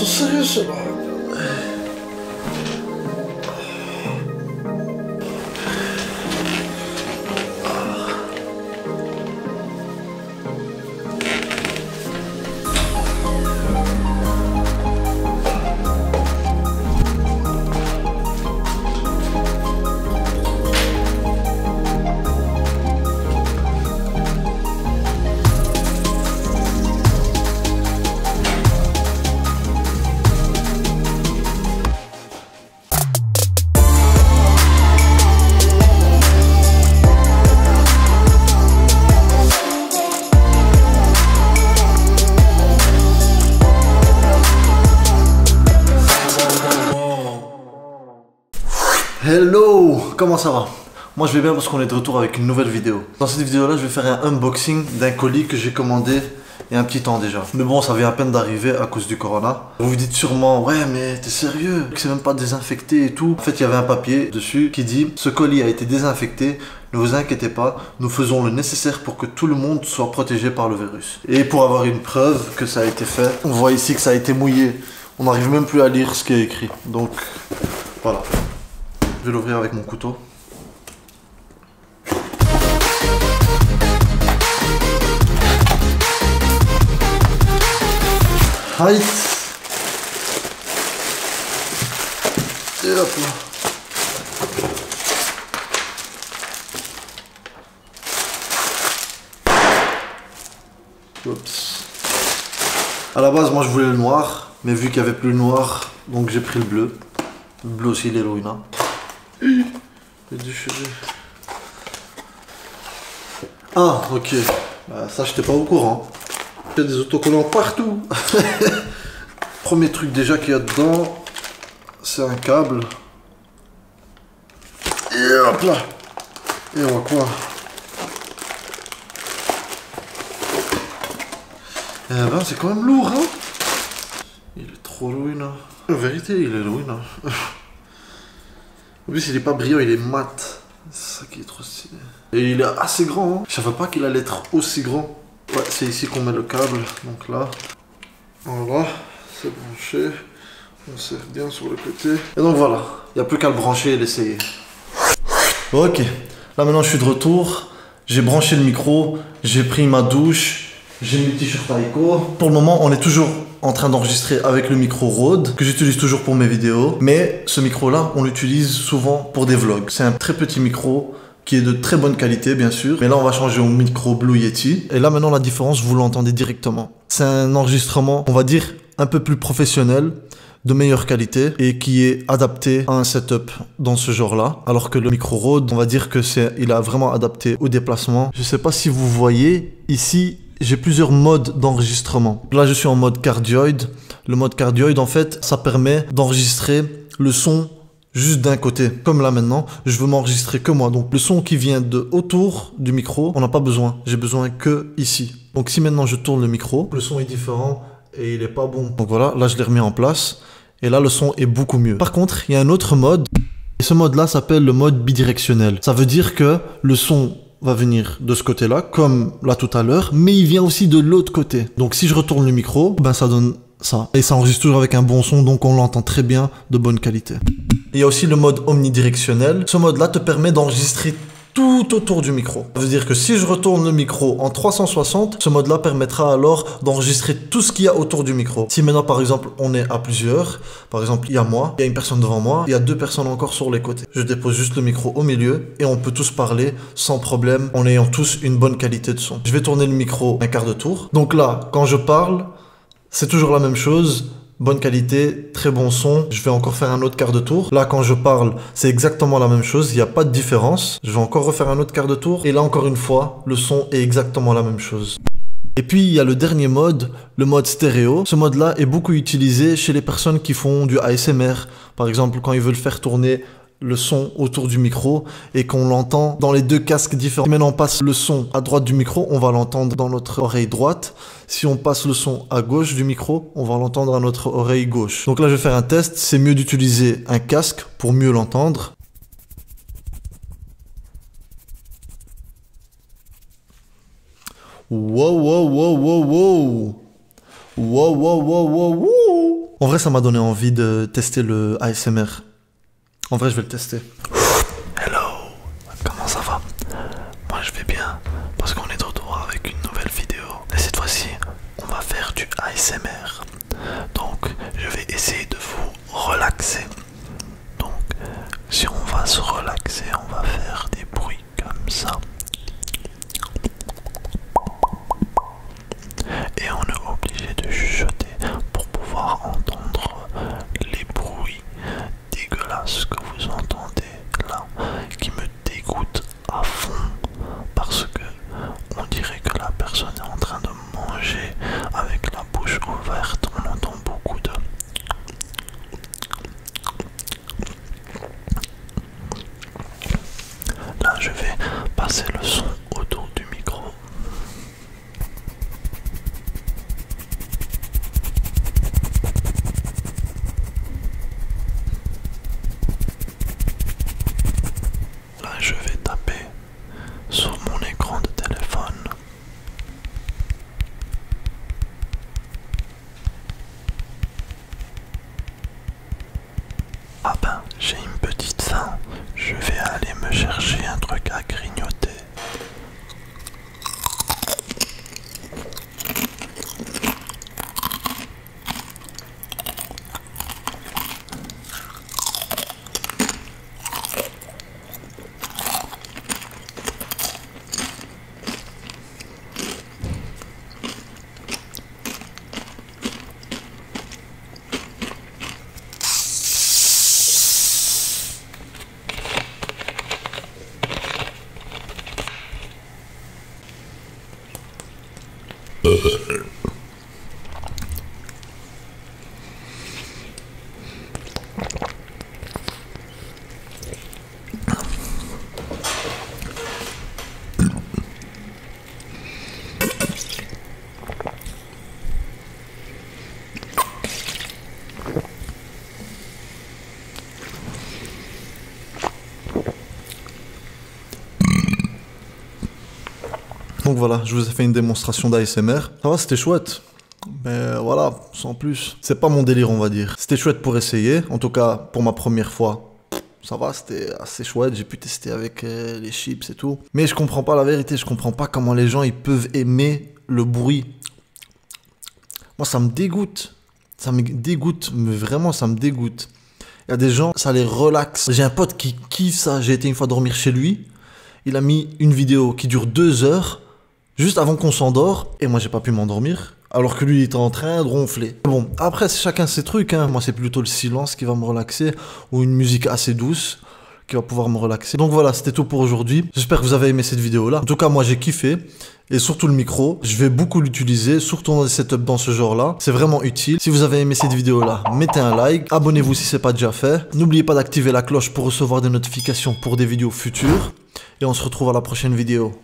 sérieux cela. Hello, comment ça va? Moi je vais bien parce qu'on est de retour avec une nouvelle vidéo. Dans cette vidéo là je vais faire un unboxing d'un colis que j'ai commandé il y a un petit temps déjà. Mais bon, ça vient à peine d'arriver à cause du corona. Vous vous dites sûrement, ouais mais t'es sérieux, que c'est même pas désinfecté et tout. En fait il y avait un papier dessus qui dit, ce colis a été désinfecté, ne vous inquiétez pas, nous faisons le nécessaire pour que tout le monde soit protégé par le virus. Et pour avoir une preuve que ça a été fait, on voit ici que ça a été mouillé. On n'arrive même plus à lire ce qui est écrit. Donc voilà. Je vais l'ouvrir avec mon couteau. Aïe. Et hop là. Oups. À la base, moi je voulais le noir, mais vu qu'il n'y avait plus le noir, donc j'ai pris le bleu. Le bleu aussi, l'héroïna. Ah, ok. Bah, ça, j'étais pas au courant. Il y a des autocollants partout. Premier truc déjà qu'il y a dedans, c'est un câble. Et hop là. Et on voit quoi? Eh ben, c'est quand même lourd, hein. Il est trop lourd, hein. En vérité, il est lourd, hein. En plus, il est pas brillant, il est mat. C'est ça qui est trop stylé. Et il est assez grand, hein. Je savais pas qu'il allait être aussi grand. Ouais, c'est ici qu'on met le câble. Donc là, voilà, c'est branché. On serre bien sur le côté. Et donc voilà, il n'y a plus qu'à le brancher et l'essayer. Ok, là maintenant je suis de retour. J'ai branché le micro, j'ai pris ma douche, j'ai mis le t-shirt Aiko. Pour le moment, on est toujours en train d'enregistrer avec le micro Rode que j'utilise toujours pour mes vidéos, mais ce micro là on l'utilise souvent pour des vlogs. C'est un très petit micro qui est de très bonne qualité bien sûr, mais là on va changer au micro Blue Yeti et là maintenant la différence vous l'entendez directement. C'est un enregistrement on va dire un peu plus professionnel, de meilleure qualité et qui est adapté à un setup dans ce genre là, alors que le micro Rode on va dire que il a vraiment adapté au déplacement. Je sais pas si vous voyez ici, j'ai plusieurs modes d'enregistrement. Là, je suis en mode cardioïde. Le mode cardioïde, en fait, ça permet d'enregistrer le son juste d'un côté. Comme là maintenant, je veux m'enregistrer que moi. Donc le son qui vient de autour du micro, on n'a pas besoin. J'ai besoin que ici. Donc si maintenant je tourne le micro, le son est différent et il est pas bon. Donc voilà, là je l'ai remis en place. Et là, le son est beaucoup mieux. Par contre, il y a un autre mode. Et ce mode-là s'appelle le mode bidirectionnel. Ça veut dire que le son va venir de ce côté-là, comme là tout à l'heure, mais il vient aussi de l'autre côté. Donc si je retourne le micro, ben ça donne ça. Et ça enregistre toujours avec un bon son, donc on l'entend très bien, de bonne qualité. Il y a aussi le mode omnidirectionnel. Ce mode-là te permet d'enregistrer tout autour du micro. Ça veut dire que si je retourne le micro en 360, ce mode-là permettra alors d'enregistrer tout ce qu'il y a autour du micro. Si maintenant, par exemple, on est à plusieurs, par exemple, il y a moi, il y a une personne devant moi, il y a deux personnes encore sur les côtés. Je dépose juste le micro au milieu et on peut tous parler sans problème en ayant tous une bonne qualité de son. Je vais tourner le micro un quart de tour. Donc là, quand je parle, c'est toujours la même chose. Bonne qualité, très bon son. Je vais encore faire un autre quart de tour. Là, quand je parle, c'est exactement la même chose. Il n'y a pas de différence. Je vais encore refaire un autre quart de tour. Et là, encore une fois, le son est exactement la même chose. Et puis, il y a le dernier mode, le mode stéréo. Ce mode-là est beaucoup utilisé chez les personnes qui font du ASMR. Par exemple, quand ils veulent faire tourner le son autour du micro et qu'on l'entend dans les deux casques différents. Si maintenant on passe le son à droite du micro, on va l'entendre dans notre oreille droite. Si on passe le son à gauche du micro, on va l'entendre à notre oreille gauche. Donc là, je vais faire un test. C'est mieux d'utiliser un casque pour mieux l'entendre. Wow, wow, wow, wow, wow. Wow, wow, wow, wow, wow. En vrai, ça m'a donné envie de tester le ASMR. En vrai, je vais le tester. Hello, comment ça va? Moi, je vais bien parce qu'on est de retour avec une nouvelle vidéo. Et cette fois-ci, on va faire du ASMR. Donc, je vais essayer de vous relaxer. Donc, si on va se relaxer, on va faire des bruits comme ça. Et on est obligé de chuchoter pour pouvoir entendre les bruits dégueulasses que vous entendez là, qui me dégoûtent à fond parce que on dirait que la personne est en train de manger avec la bouche ouverte. On entend beaucoup de... Là, je vais passer le son autour du micro. Là, je vais taper sur mon écran de téléphone. Ah ben, j'ai une petite faim. Je vais aller me chercher un truc à grignoter. Donc voilà, je vous ai fait une démonstration d'ASMR. Ça va, c'était chouette. Mais voilà, sans plus. C'est pas mon délire, on va dire. C'était chouette pour essayer. En tout cas, pour ma première fois. Ça va, c'était assez chouette. J'ai pu tester avec les chips et tout. Mais je comprends pas la vérité. Je comprends pas comment les gens ils peuvent aimer le bruit. Moi, ça me dégoûte. Ça me dégoûte. Mais vraiment, ça me dégoûte. Il y a des gens, ça les relaxe. J'ai un pote qui kiffe ça. J'ai été une fois dormir chez lui. Il a mis une vidéo qui dure 2 heures. Juste avant qu'on s'endort, et moi j'ai pas pu m'endormir, alors que lui il était en train de ronfler. Bon, après c'est chacun ses trucs, hein. Moi c'est plutôt le silence qui va me relaxer, ou une musique assez douce qui va pouvoir me relaxer. Donc voilà, c'était tout pour aujourd'hui. J'espère que vous avez aimé cette vidéo là. En tout cas moi j'ai kiffé, et surtout le micro, je vais beaucoup l'utiliser, surtout dans des setups dans ce genre là. C'est vraiment utile. Si vous avez aimé cette vidéo là, mettez un like, abonnez-vous si c'est pas déjà fait. N'oubliez pas d'activer la cloche pour recevoir des notifications pour des vidéos futures, et on se retrouve à la prochaine vidéo.